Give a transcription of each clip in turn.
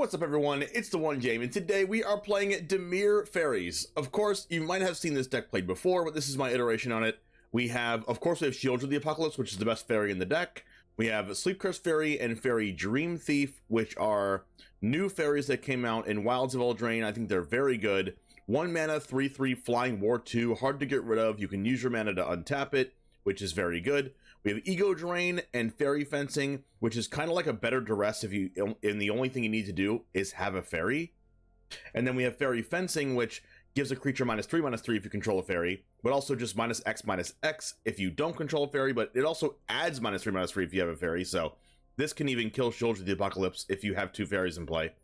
What's up, everyone? It's the One Game, and today we are playing Dimir Faeries. Of course, you might have seen this deck played before, but this is my iteration on it. We have Sheoldred the Apocalypse, which is the best fairy in the deck. We have Sleep-Cursed Faerie and Faerie Dreamthief, which are new fairies that came out in Wilds of Eldraine. I think they're very good. 1 mana, 3/3, Flying War 2, hard to get rid of. You can use your mana to untap it, which is very good. We have Eldraine and Faerie Fencing, which is kind of like a better duress if you, and the only thing you need to do is have a fairy. And then we have Faerie Fencing, which gives a creature -3/3 if you control a fairy, but also just -X/X if you don't control a fairy, but it also adds -3/3 if you have a fairy, so this can even kill Sheoldred the Apocalypse if you have 2 fairies in play.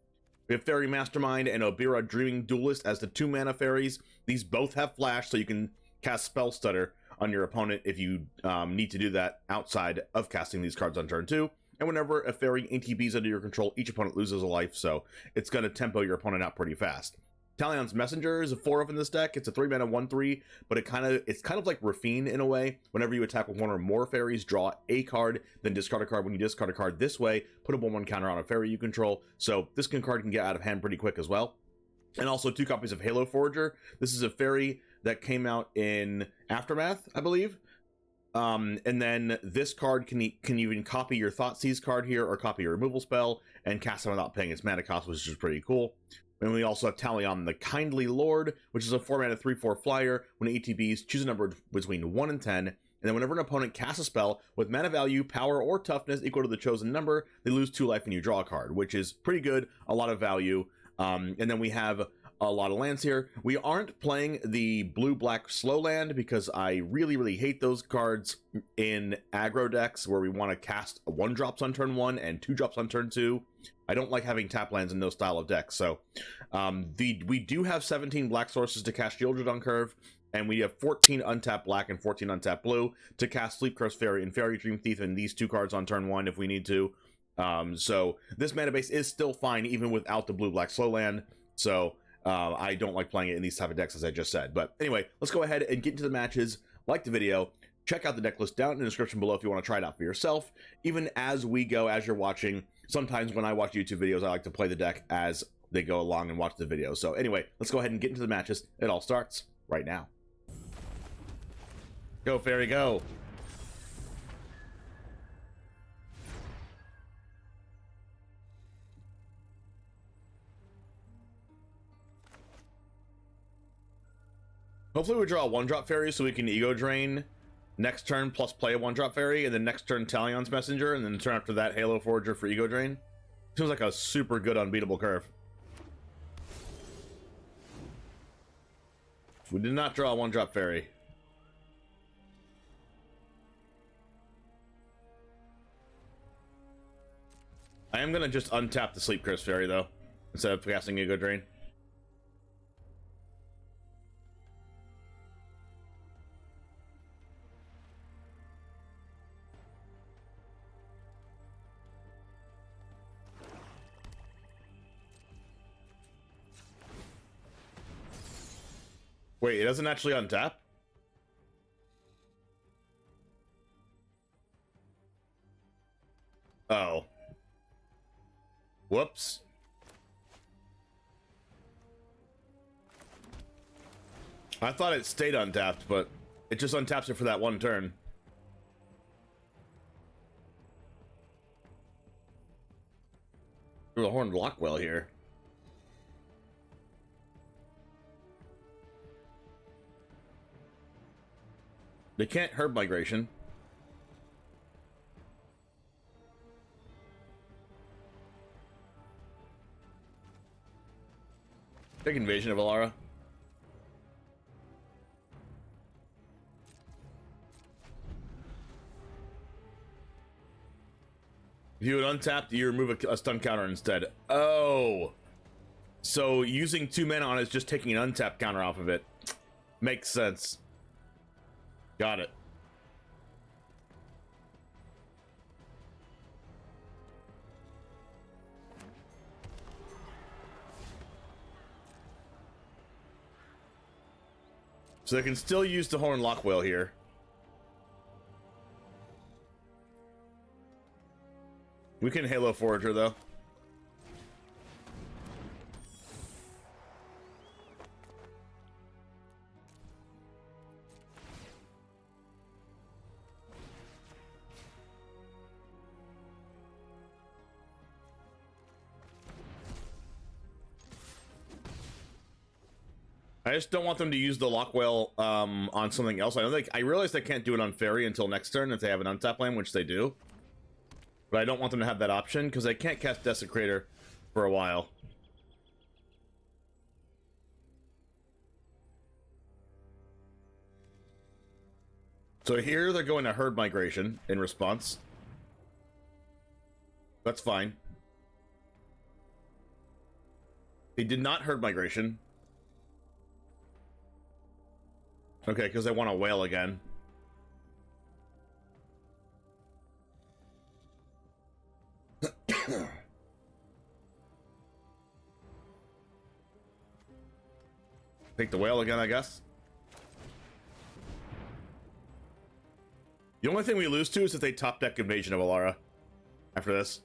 We have Faerie Mastermind and Obyra Dreaming Duelist as the 2 mana fairies. These both have flash, so you can cast Spell Stutter on your opponent if you need to do that outside of casting these cards on turn 2. And whenever a fairy ATBs under your control, each opponent loses a life, so it's going to tempo your opponent out pretty fast. Talion's Messenger is a 4-of in this deck. It's a 3 mana 1/3, but it's kind of like Rafine in a way. Whenever you attack with 1 or more fairies, draw a card, then discard a card. When you discard a card this way, put a 1/1 counter on a fairy you control. So this card can get out of hand pretty quick as well. And also 2 copies of Halo Forager. This is a fairy that came out in Aftermath, I believe. And then this card can even copy your Thoughtseize card here, or copy your removal spell, and cast it without paying its mana cost, which is pretty cool. And we also have Talion, the Kindly Lord, which is a 4 mana 3/4 flyer. When ATBs, choose a number between 1 and 10. And then whenever an opponent casts a spell with mana value, power, or toughness equal to the chosen number, they lose 2 life and you draw a card, which is pretty good, a lot of value. And then we have a lot of lands here. We aren't playing the blue-black slow land because I really hate those cards in aggro decks where we want to cast 1-drops on turn 1 and 2-drops on turn 2. I don't like having tap lands in those style of decks. So we do have 17 black sources to cast Sheoldred on curve, and we have 14 untapped black and 14 untapped blue to cast Sleep-Cursed Faerie and Faerie Dreamthief and these 2 cards on turn 1 if we need to. So this mana base is still fine even without the blue-black slow land. So I don't like playing it in these type of decks, as I just said. But anyway, let's go ahead and get into the matches. Like the video, check out the deck list down in the description below if you want to try it out for yourself. Even as we go, as you're watching, sometimes when I watch YouTube videos, I like to play the deck as they go along and watch the video. So anyway, let's go ahead and get into the matches. It all starts right now. Go, Fairy, go. Hopefully we draw a 1-drop fairy so we can ego drain next turn plus play a 1-drop fairy, and then next turn Talion's Messenger, and then the turn after that Halo Forager for ego drain. Seems like a super good unbeatable curve. We did not draw a 1-drop fairy. I am gonna just untap the Sleep-Cursed Faerie though, instead of casting ego drain. Wait, it doesn't actually untap? Oh. Whoops. I thought it stayed untapped, but it just untaps it for that 1 turn. There's a Horned Lockwell here. They can't herb migration. Big invasion of Otawara. If you would untap, you remove a stun counter instead. Oh, so using 2 mana on it is just taking an untap counter off of it. Makes sense. Got it. So they can still use the Horned Lockwell here. We can Halo Forager though. I just don't want them to use the Lockwell on something else. I realize they can't do it on Faerie until next turn if they have an untap land, which they do. But I don't want them to have that option because they can't cast Desecrator for a while. So here they're going to Herd Migration in response. That's fine. They did not Herd Migration. Okay, because they want to whale again. Take the whale again, I guess. The only thing we lose to is if they top deck Invasion of Alara after this.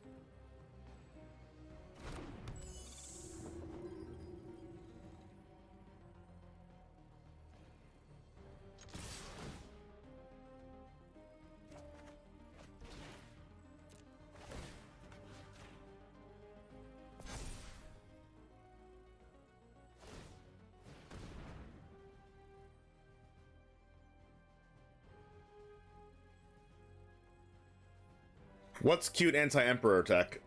What's cute anti-Emperor tech?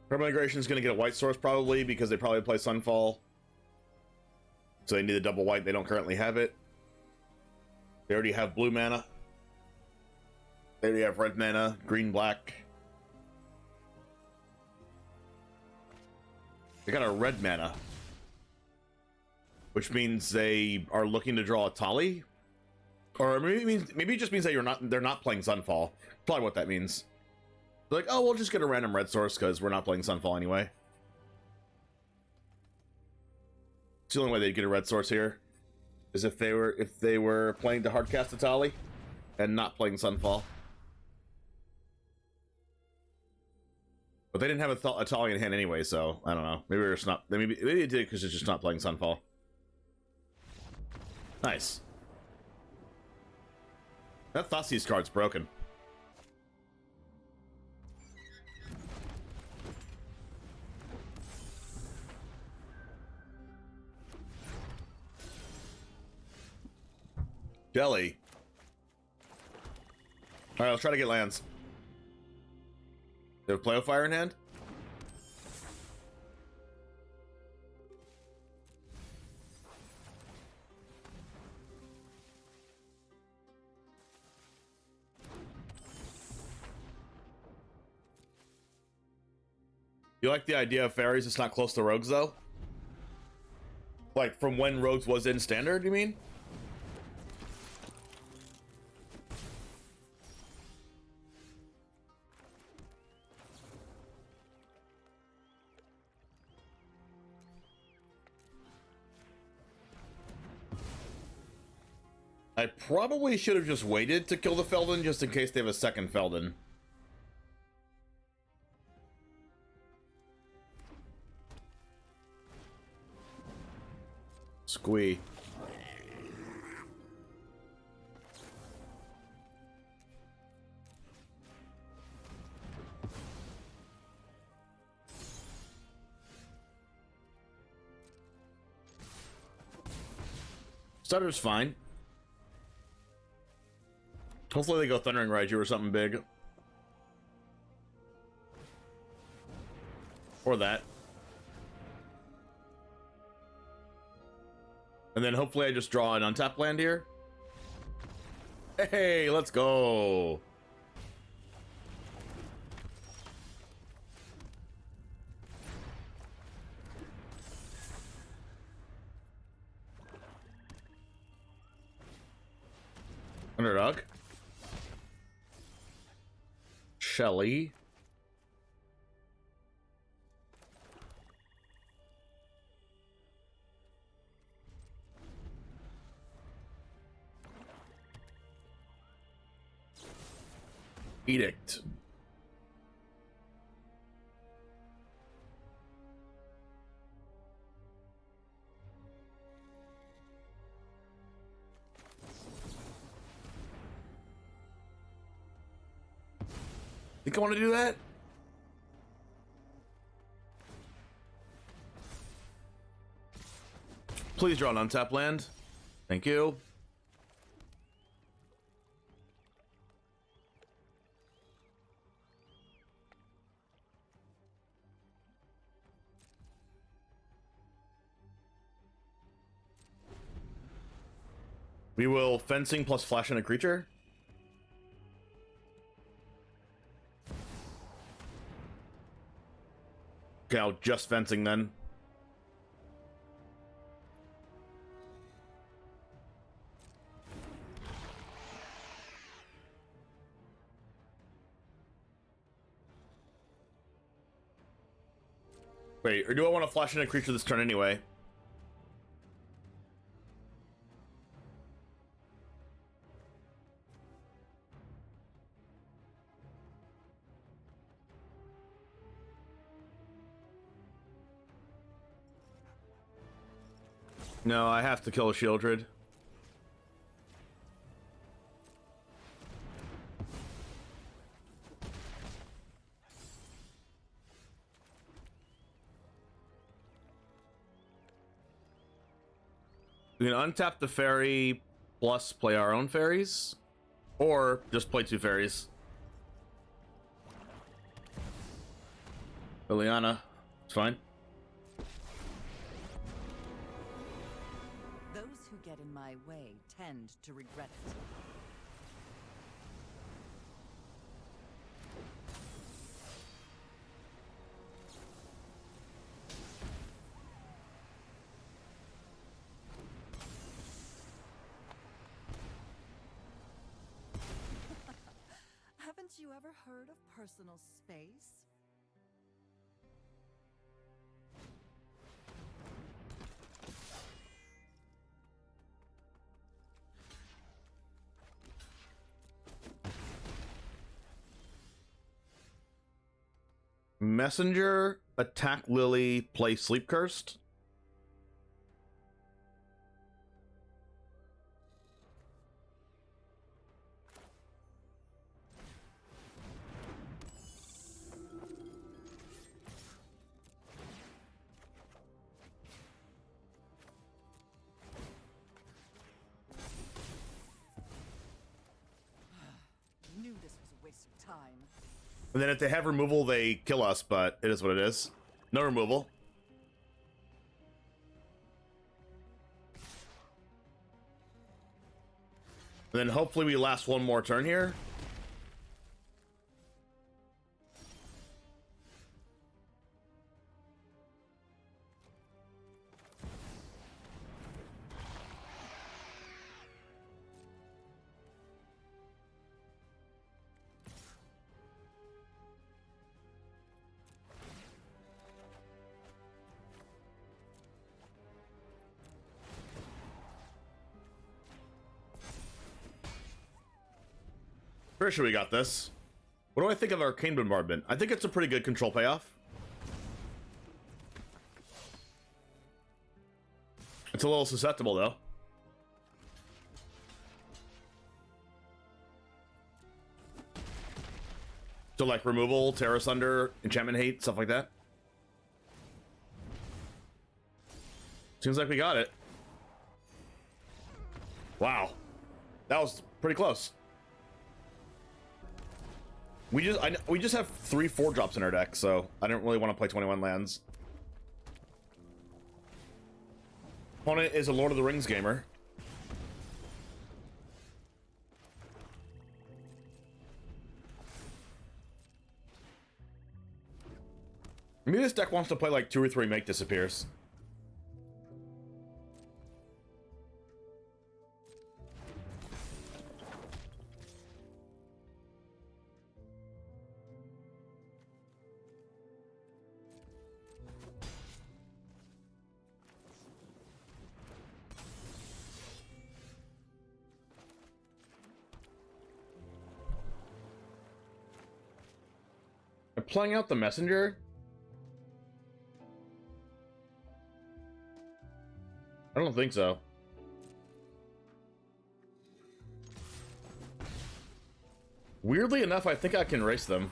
Her migration is going to get a white source probably because they probably play Sunfall. So they need a double white. They don't currently have it. They already have blue mana. They already have red mana, green, black. They got a red mana. Which means they are looking to draw a Tali. Or maybe it just means that they're not playing Sunfall. Probably what that means. They're like, oh, we'll just get a random red source because we're not playing Sunfall anyway. It's the only way they'd get a red source here is if they were playing to hardcast a Tali and not playing Sunfall. But they didn't have a Tali in hand anyway, so I don't know. Maybe it's not. Maybe it did because it's just not playing Sunfall. Nice. That Thoughtseize card's broken. Jelly. Alright, let's try to get lands. They have Play of Fire in hand? You like the idea of fairies? It's not close to rogues, though? Like, from when rogues was in standard, you mean? I probably should have just waited to kill the Feldon just in case they have a second Feldon. Squee. Stutter's fine. Hopefully they go Thundering Raiju or something big. Or that. And then hopefully I just draw an untapped land here. Hey, let's go. Underdog. Shelly. Edict. Think I want to do that? Please draw an untap land. Thank you. We will fencing plus flash in a creature. Okay, I'll just fencing then. Wait, or do I want to flash in a creature this turn anyway? No, I have to kill a Sheoldred. We can untap the Faerie plus play our own fairies, or just play 2 fairies. Liliana, it's fine. Those who get in my way tend to regret it. Haven't you ever heard of personal space? Messenger, attack Lily, play Sleep-Cursed. Knew this was a waste of time. And then if they have removal, they kill us, but it is what it is. No removal. And then hopefully we last one more turn here. Pretty sure we got this. What do I think of Arcane Bombardment? I think it's a pretty good control payoff. It's a little susceptible, though. So, like, removal, Terra Sunder, Enchantment Hate, stuff like that. Seems like we got it. Wow. That was pretty close. We just have 3 4-drops in our deck, so I don't really want to play 21 lands. Opponent is a Lord of the Rings gamer. Maybe this deck wants to play like 2 or 3 Make Disappears. Playing out the messenger? I don't think so. Weirdly enough, I think I can race them.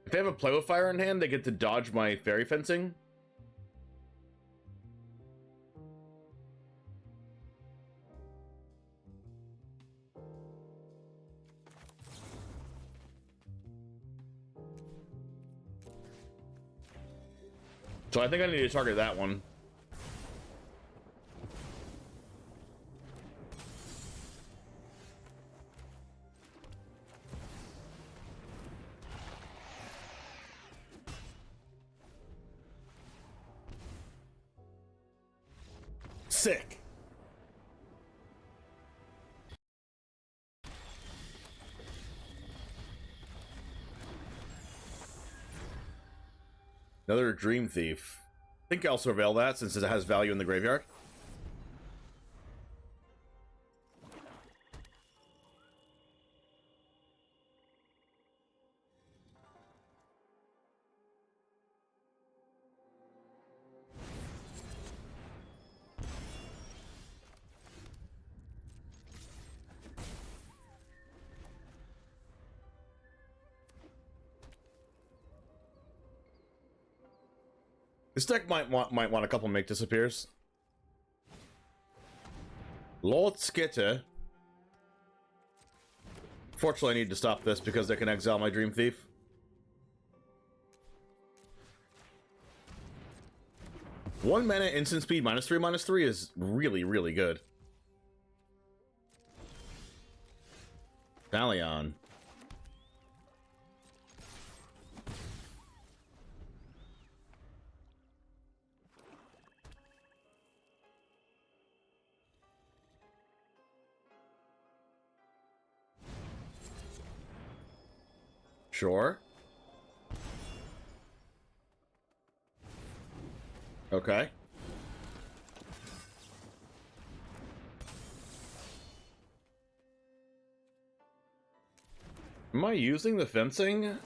If they have a play with fire in hand, they get to dodge my Faerie Fencing. So I think I need to target that one. Sick. Another Dreamthief. I think I'll surveil that since it has value in the graveyard. This deck might want a couple make disappears. Lord Skitter. Fortunately, I need to stop this because they can exile my Dreamthief. One mana instant speed -3/-3 is really, really good. Talion. Sure. Okay. Am I using the fencing?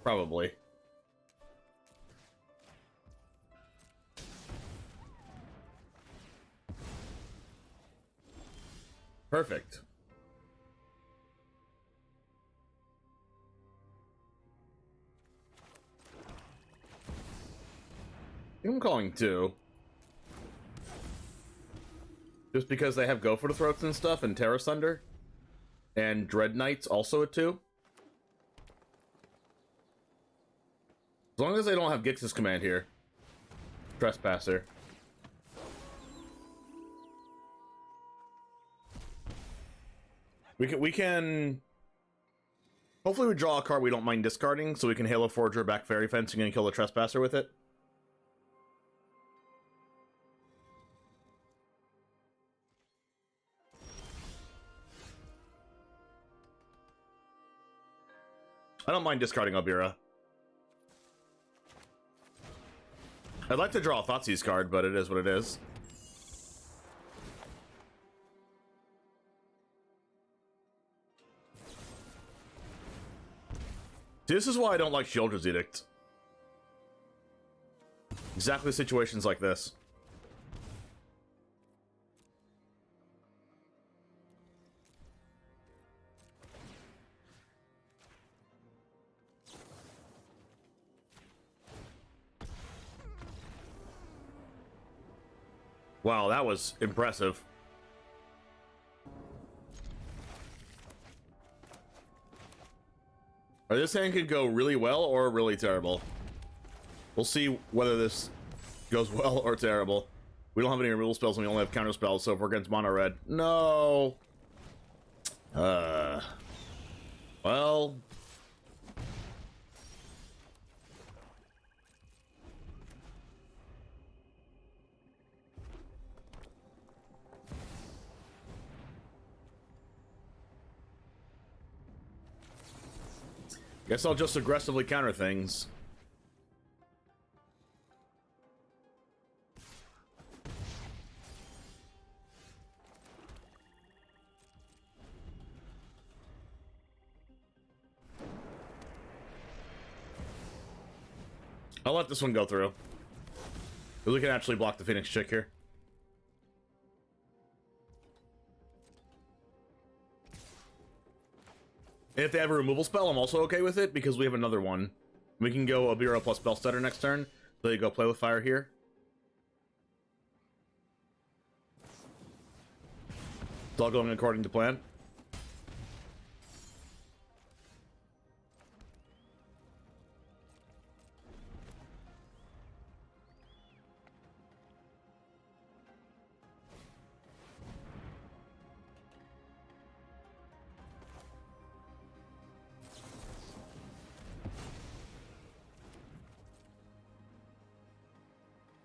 Probably. Perfect. I'm calling 2. Just because they have Go for the Throats and stuff, and Terra Sunder. And Dread Knights also at 2. As long as they don't have Gix's command here. Trespasser. We can... Hopefully we draw a card we don't mind discarding, so we can Halo Forager back Faerie Fencing and kill the Trespasser with it. I don't mind discarding Obyra. I'd like to draw a Thoughtseize card, but it is what it is. See, this is why I don't like Sheoldred's Edict. Exactly situations like this. Wow, that was impressive. This hand could go really well or really terrible. We'll see whether this goes well or terrible. We don't have any removal spells and we only have counter spells, so if we're against mono red. No. Well. Guess I'll just aggressively counter things. I'll let this one go through. We can actually block the Phoenix chick here. And if they have a removal spell, I'm also okay with it because we have another one. We can go Obyra plus Spell Stutter next turn, so you go play with fire here. It's all going according to plan.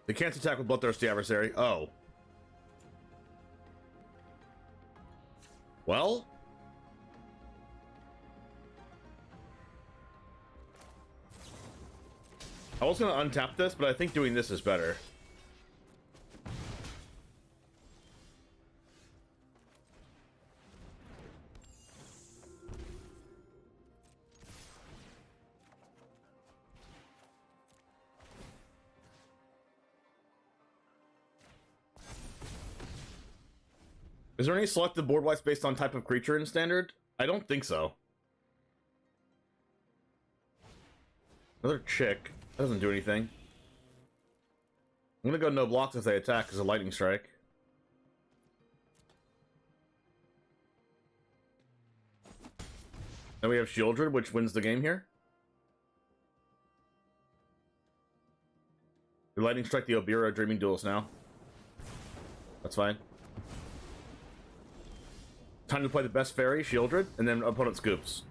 They can't attack with Bloodthirsty Adversary. Oh. Well? I was going to untap this, but I think doing this is better. Is there any selected board wipes based on type of creature in Standard? I don't think so. Another chick. That doesn't do anything. I'm gonna go no blocks if they attack as a lightning strike. Then we have Sheoldred, which wins the game here. We lightning strike the Obyra Dreaming Duelist now. That's fine. Time to play the best Faerie, Sheoldred, and then opponent scoops.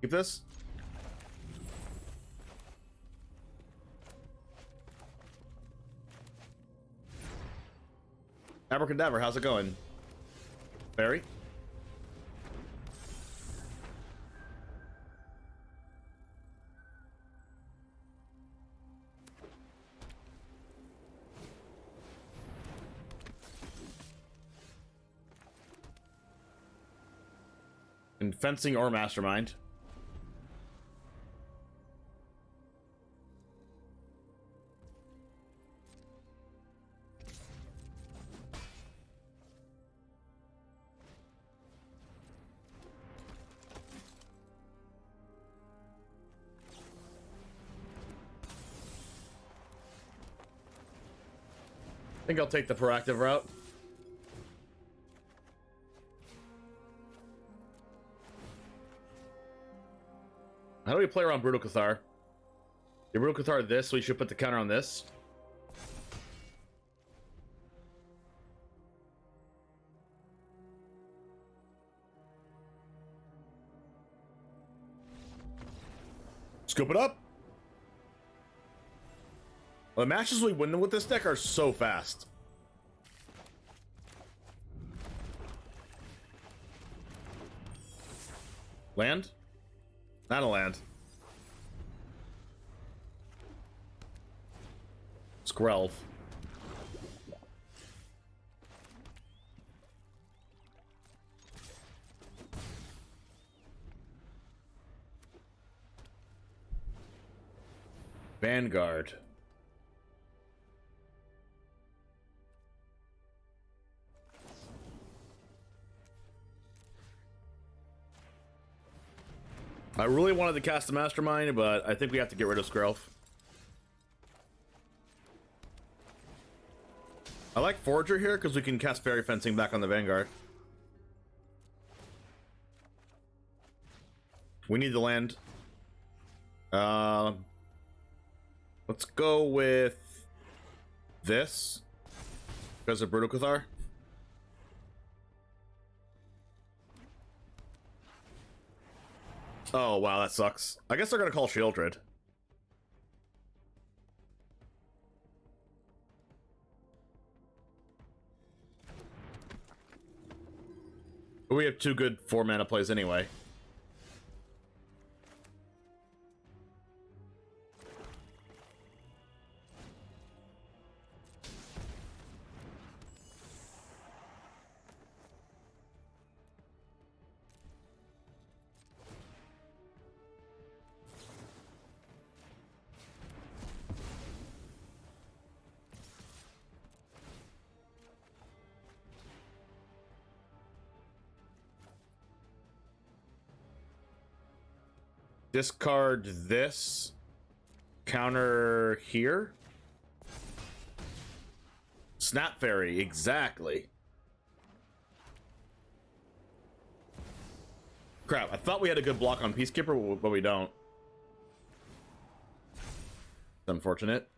Keep this. Abracadabra, how's it going? Faerie? And Fencing or Mastermind. I think I'll take the proactive route. How do we play around Brutal Cathar? The Brutal Cathar this, so we should put the counter on this. Scoop it up. Well, the matches we win with this deck are so fast. Land? Not a land. Skrelv. Vanguard. I really wanted to cast the Mastermind, but I think we have to get rid of Skrelv. I like Forager here because we can cast Faerie Fencing back on the Vanguard. We need the land. Let's go with this because of Brutal Cathar. Oh, wow, that sucks. I guess they're gonna call Sheoldred. But we have two good 4-mana plays anyway. Discard this. Counter here. Snap Fairy, exactly. Crap, I thought we had a good block on Peacekeeper, but we don't. It's unfortunate.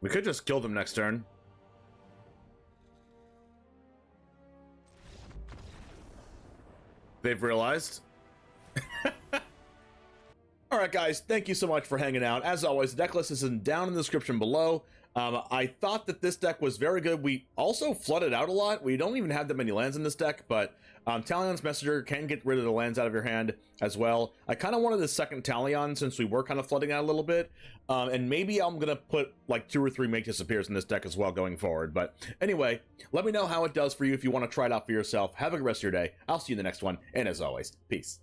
We could just kill them next turn. They've realized. All right, guys, thank you so much for hanging out. As always, the deck list is down in the description below. I thought that this deck was very good. We also flooded out a lot. We don't even have that many lands in this deck, but Talion's Messenger can get rid of the lands out of your hand as well. I kind of wanted the second Talion since we were kind of flooding out a little bit. And maybe I'm going to put like 2 or 3 Make Disappears in this deck as well going forward. But anyway, let me know how it does for you if you want to try it out for yourself. Have a good rest of your day. I'll see you in the next one. And as always, peace.